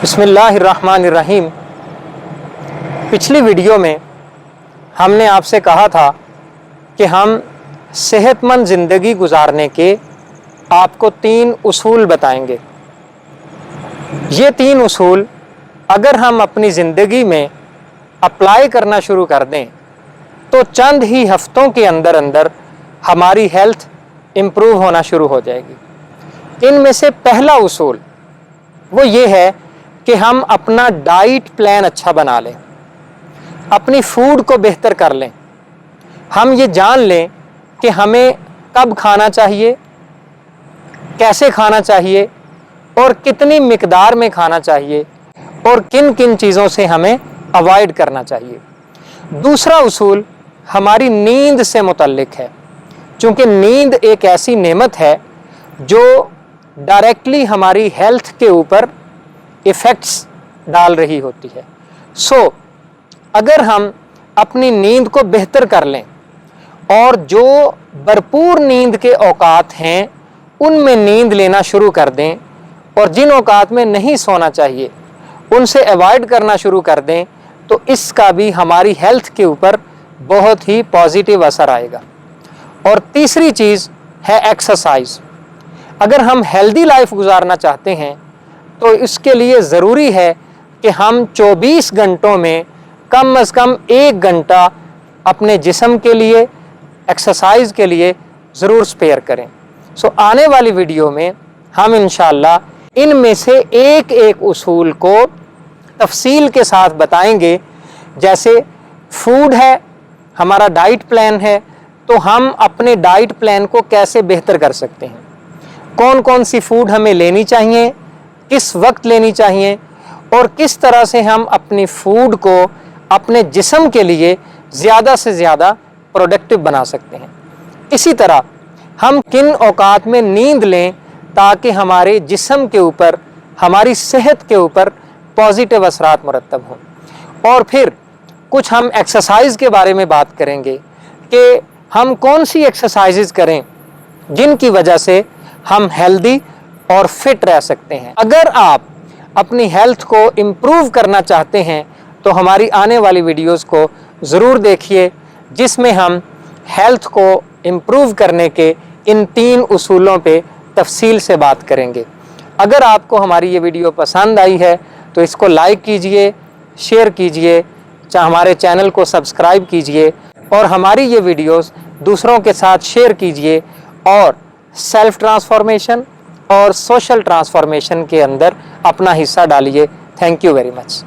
बिस्मिल्लाहिर्रहमानिर्रहीम। पिछली वीडियो में हमने आपसे कहा था कि हम सेहतमंद ज़िंदगी गुजारने के आपको 3 उसूल बताएंगे। ये 3 उसूल अगर हम अपनी ज़िंदगी में अप्लाई करना शुरू कर दें तो चंद ही हफ्तों के अंदर अंदर हमारी हेल्थ इम्प्रूव होना शुरू हो जाएगी। इनमें से पहला उसूल वो ये है कि हम अपना डाइट प्लान अच्छा बना लें, अपनी फूड को बेहतर कर लें। हम ये जान लें कि हमें कब खाना चाहिए, कैसे खाना चाहिए और कितनी मिकदार में खाना चाहिए और किन किन चीज़ों से हमें अवॉइड करना चाहिए। दूसरा उसूल हमारी नींद से मुतल्लिक है, क्योंकि नींद एक ऐसी नेमत है जो डायरेक्टली हमारी हेल्थ के ऊपर इफ़ेक्ट्स डाल रही होती है। अगर हम अपनी नींद को बेहतर कर लें और जो भरपूर नींद के औकात हैं उनमें नींद लेना शुरू कर दें और जिन औकात में नहीं सोना चाहिए उनसे अवॉइड करना शुरू कर दें तो इसका भी हमारी हेल्थ के ऊपर बहुत ही पॉजिटिव असर आएगा। और तीसरी चीज़ है एक्सरसाइज। अगर हम हेल्दी लाइफ गुजारना चाहते हैं तो इसके लिए ज़रूरी है कि हम 24 घंटों में कम से कम 1 घंटा अपने जिस्म के लिए एक्सरसाइज के लिए ज़रूर स्पेयर करें। आने वाली वीडियो में हम इंशाअल्लाह इनमें से एक एक उसूल को तफसील के साथ बताएंगे। जैसे फूड है, हमारा डाइट प्लान है, तो हम अपने डाइट प्लान को कैसे बेहतर कर सकते हैं, कौन कौन सी फूड हमें लेनी चाहिए, किस वक्त लेनी चाहिए और किस तरह से हम अपनी फूड को अपने जिस्म के लिए ज़्यादा से ज़्यादा प्रोडक्टिव बना सकते हैं। इसी तरह हम किन औकात में नींद लें ताकि हमारे जिस्म के ऊपर, हमारी सेहत के ऊपर पॉजिटिव असरात मुरत्तब हों। और फिर कुछ हम एक्सरसाइज के बारे में बात करेंगे कि हम कौन सी एक्सरसाइजेज करें जिनकी वजह से हम हेल्दी और फिट रह सकते हैं। अगर आप अपनी हेल्थ को इम्प्रूव करना चाहते हैं तो हमारी आने वाली वीडियोस को ज़रूर देखिए, जिसमें हम हेल्थ को इम्प्रूव करने के इन 3 उसूलों पे तफसील से बात करेंगे। अगर आपको हमारी ये वीडियो पसंद आई है तो इसको लाइक कीजिए, शेयर कीजिए, हमारे चैनल को सब्सक्राइब कीजिए और हमारी ये वीडियोस दूसरों के साथ शेयर कीजिए और सेल्फ ट्रांसफॉर्मेशन और सोशल ट्रांसफॉर्मेशन के अंदर अपना हिस्सा डालिए। Thank you very much.